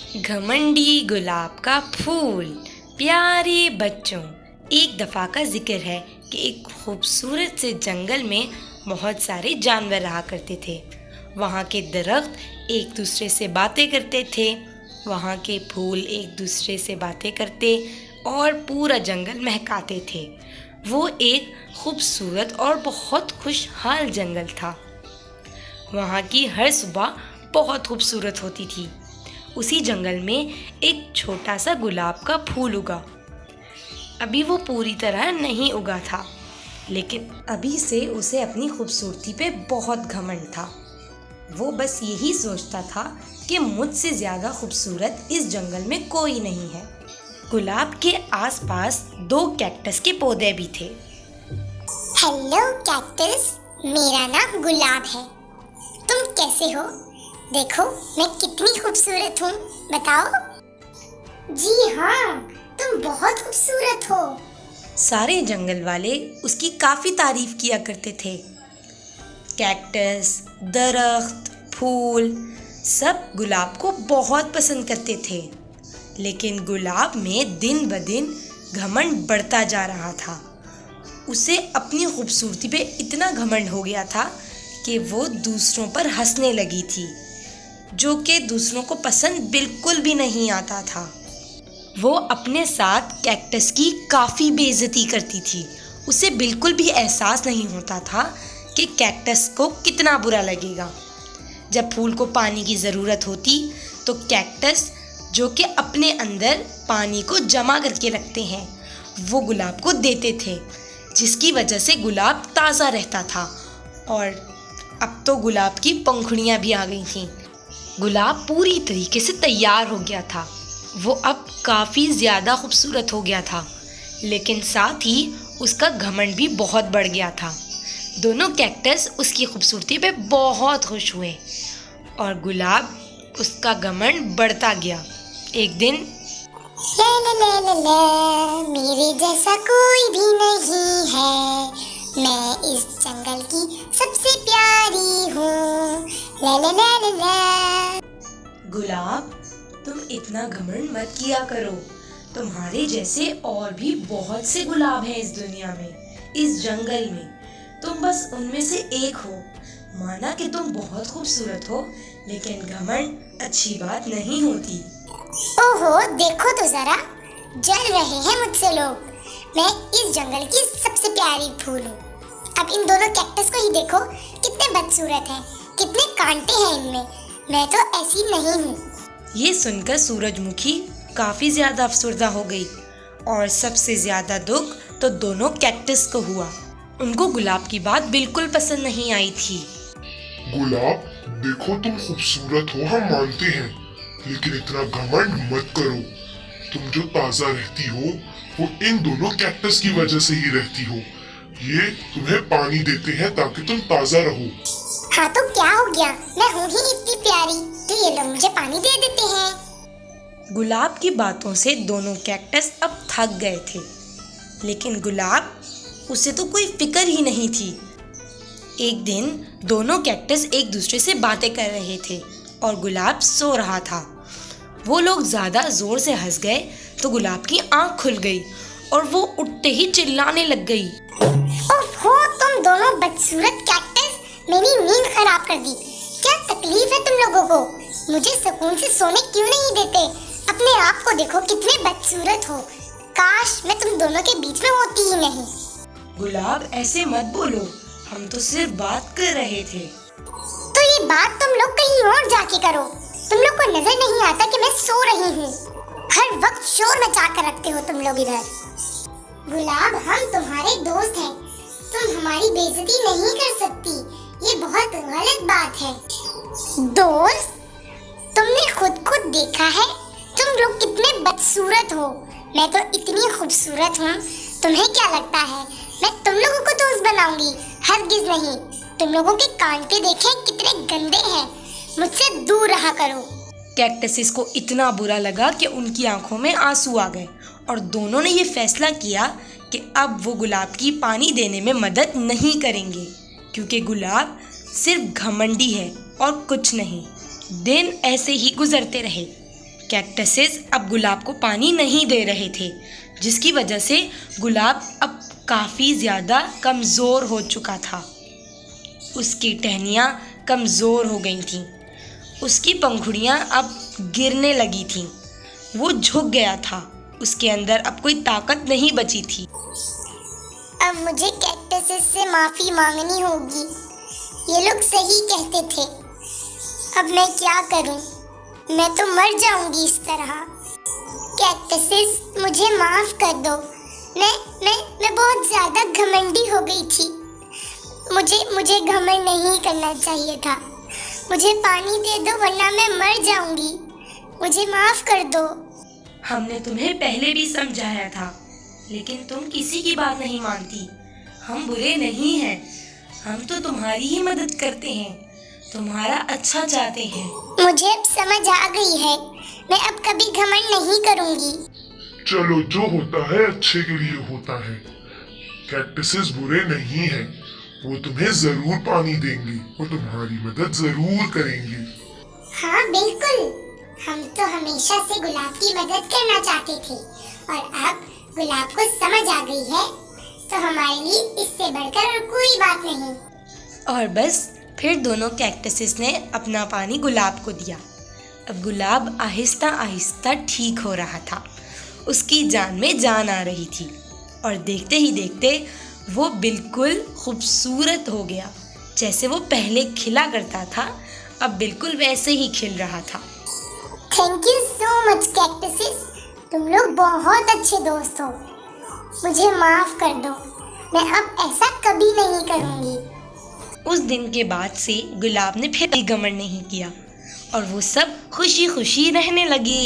घमंडी गुलाब का फूल। प्यारे बच्चों, एक दफ़ा का जिक्र है कि एक खूबसूरत से जंगल में बहुत सारे जानवर रहा करते थे। वहाँ के दरख्त एक दूसरे से बातें करते थे, वहाँ के फूल एक दूसरे से बातें करते और पूरा जंगल महकाते थे। वो एक खूबसूरत और बहुत खुशहाल जंगल था। वहाँ की हर सुबह बहुत खूबसूरत होती थी। उसी जंगल में एक छोटा सा गुलाब का फूल उगा। अभी वो पूरी तरह नहीं उगा था, लेकिन अभी से उसे अपनी खूबसूरती पे बहुत घमंड था। वो बस यही सोचता था कि मुझसे ज़्यादा खूबसूरत इस जंगल में कोई नहीं है। गुलाब के आसपास 2 कैक्टस के पौधे भी थे। हेलो कैक्टस, मेरा नाम गुलाब है। तुम कैसे हो? देखो मैं कितनी खूबसूरत हूँ, बताओ। जी हाँ, तुम बहुत खूबसूरत हो। सारे जंगल वाले उसकी काफ़ी तारीफ किया करते थे। कैक्टस, दरख्त, फूल सब गुलाब को बहुत पसंद करते थे। लेकिन गुलाब में दिन ब दिन घमंड बढ़ता जा रहा था। उसे अपनी खूबसूरती पे इतना घमंड हो गया था कि वो दूसरों पर हंसने लगी थी, जो कि दूसरों को पसंद बिल्कुल भी नहीं आता था। वो अपने साथ कैक्टस की काफ़ी बेइज्जती करती थी। उसे बिल्कुल भी एहसास नहीं होता था कि कैक्टस को कितना बुरा लगेगा। जब फूल को पानी की ज़रूरत होती तो कैक्टस, जो कि अपने अंदर पानी को जमा करके रखते हैं, वो गुलाब को देते थे, जिसकी वजह से गुलाब ताज़ा रहता था। और अब तो गुलाब की पंखुड़ियाँ भी आ गई थीं। गुलाब पूरी तरीके से तैयार हो गया था। वो अब काफ़ी ज़्यादा खूबसूरत हो गया था, लेकिन साथ ही उसका घमंड भी बहुत बढ़ गया था। दोनों कैक्टस उसकी खूबसूरती पे बहुत खुश हुए और गुलाब उसका घमंड बढ़ता गया। एक दिन ला ला ला ला ला, मेरे जैसा कोई भी नहीं है। मैं इस जंगल की सबसे प्यारी हूँ। ला ला ला ला ला। गुलाब, तुम इतना घमंड मत किया करो। तुम्हारे जैसे और भी बहुत से गुलाब हैं इस दुनिया में, इस जंगल में। तुम बस उनमें से एक हो। माना कि तुम बहुत खूबसूरत हो, लेकिन घमंड अच्छी बात नहीं होती। ओहो, देखो तो जरा, जल रहे हैं मुझसे लोग। मैं इस जंगल की सबसे प्यारी फूल हूँ। अब इन दोनों कैक्टस को ही देखो, कितने बदसूरत हैं, कितने कांटे हैं इनमें। मैं तो ऐसी नहीं हूँ। ये सुनकर सूरजमुखी काफी ज्यादा अफसरदा हो गई और सबसे ज्यादा दुख तो दोनों कैक्टस को हुआ। उनको गुलाब की बात बिल्कुल पसंद नहीं आई थी। गुलाब, देखो तुम खूबसूरत हो, हम मानते हैं, लेकिन इतना घमंड मत करो। तुम जो ताजा रहती हो वो इन दोनों कैक्टस की वजह से ही रहती हो। ये तुम्हें पानी देते हैं ताकि तुम ताजा रहो। हाँ तो क्या हो गया, मैं हूँ ही इतनी प्यारी, तो ये लोग मुझे पानी दे देते हैं। गुलाब की बातों से दोनों कैक्टस अब थक गए थे, लेकिन गुलाब, उसे तो कोई फिक्र ही नहीं थी। एक दिन दोनों कैक्टस एक दूसरे से बातें कर रहे थे और गुलाब सो रहा था। वो लोग ज़्यादा ज़ोर से हंस गए तो गुलाब की आंख खुल गई और वो उठते ही चिल्लाने लग गई। ओहो, तुम दोनों बदसूरत कैक्टस, मेरी नींद खराब कर दी। क्या तकलीफ है तुम लोगों को? मुझे सुकून से सोने क्यों नहीं देते? अपने आप को देखो, कितने बदसूरत हो। काश मैं तुम दोनों के बीच में होती ही नहीं। गुलाब, ऐसे मत बोलो, हम तो सिर्फ बात कर रहे थे। तो ये बात तुम लोग कहीं और जाके करो। तुम लोग को नजर नहीं आता कि मैं सो रही हूँ? हर वक्त शोर मचा कर रखते हो तुम लोग इधर। गुलाब, हम तुम्हारे दोस्त हैं, तुम हमारी बेइज्जती नहीं कर सकती, ये बहुत गलत बात है। दोस्त? तुमने खुद देखा है, तुम लोग कितने बदसूरत हो। मैं तो इतनी खूबसूरत हूँ, तुम्हें क्या लगता है मैं तुम लोगों को दोस्त बनाऊंगी? हरगिज नहीं। तुम लोगों के कांटे देखें कितने गंदे हैं, मुझसे दूर रहा करो। कैक्टसिस को इतना बुरा लगा कि उनकी आंखों में आंसू आ गए और दोनों ने ये फैसला किया कि अब वो गुलाब की पानी देने में मदद नहीं करेंगे, क्योंकि गुलाब सिर्फ घमंडी है और कुछ नहीं। दिन ऐसे ही गुजरते रहे। कैक्टसेस अब गुलाब को पानी नहीं दे रहे थे, जिसकी वजह से गुलाब अब काफ़ी ज़्यादा कमज़ोर हो चुका था। उसकी टहनियाँ कमज़ोर हो गई थीं, उसकी पंखुड़ियाँ अब गिरने लगी थीं, वो झुक गया था, उसके अंदर अब कोई ताकत नहीं बची थी। अब मुझे कैक्टसेस से माफ़ी मांगनी होगी, ये लोग सही कहते थे। अब मैं क्या करूं? मैं तो मर जाऊंगी इस तरह। कैक्टसेस मुझे माफ़ कर दो, मैं बहुत ज़्यादा घमंडी हो गई थी। मुझे घमंड नहीं करना चाहिए था। मुझे पानी दे दो वरना मैं मर जाऊंगी। मुझे माफ़ कर दो। हमने तुम्हें पहले भी समझाया था, लेकिन तुम किसी की बात नहीं मानती। हम बुरे नहीं हैं, हम तो तुम्हारी ही मदद करते हैं, तुम्हारा अच्छा चाहते हैं। मुझे अब समझ आ गई है, मैं अब कभी घमंड नहीं करूंगी। चलो, जो होता है अच्छे के लिए होता है। कैक्टसेस बुरे नहीं हैं, वो तुम्हें जरूर पानी देंगे, वो तुम्हारी मदद जरूर करेंगे। हाँ बिल्कुल, हम तो हमेशा से गुलाब की मदद करना चाहते थे और अब गुलाब को समझ आ गई है, तो हमारे लिए इससे बढ़कर और कोई बात नहीं। और बस फिर दोनों कैक्टसेस ने अपना पानी गुलाब को दिया। अब गुलाब आहिस्ता आहिस्ता ठीक हो रहा था, उसकी जान में जान आ रही थी और देखते ही देखते वो बिल्कुल खूबसूरत हो गया। जैसे वो पहले खिला करता था, अब बिल्कुल वैसे ही खिल रहा था। Thank you so much cactuses, तुम लोग बहुत अच्छे दोस्त हो। मुझे माफ कर दो, मैं अब ऐसा कभी नहीं करूँगी। उस दिन के बाद से गुलाब ने फिर घमंड नहीं किया और वो सब खुशी खुशी रहने लगे।